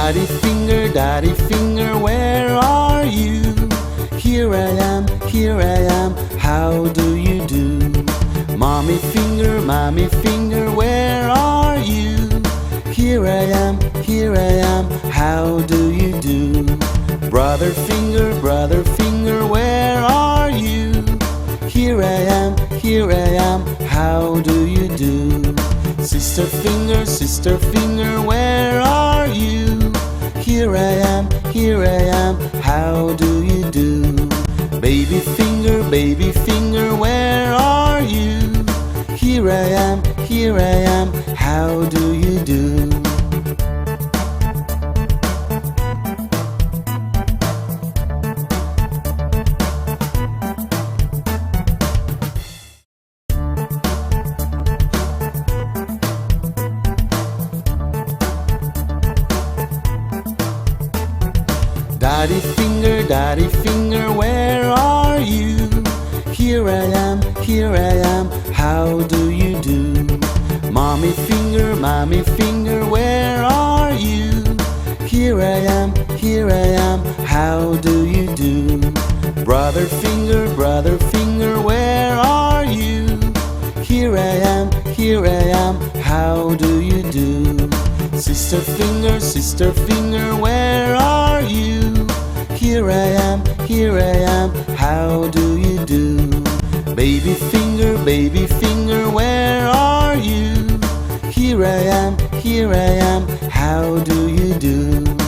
Daddy finger, where are you? Here I am, how do you do? Mommy finger, where are you? Here I am, how do you do? Brother finger, where are you? Here I am, how do you do? Sister finger, where are you? Here I am, how do you do? Baby finger, where are you? Here I am, how do you do? Daddy finger, where are you? Here I am, how do you do? Mommy finger, where are you? Here I am, how do you do? Brother finger, where are you? Here I am, how do you do? Sister finger, where are you? Here I am, how do you do? Baby finger, where are you? Here I am, how do you do?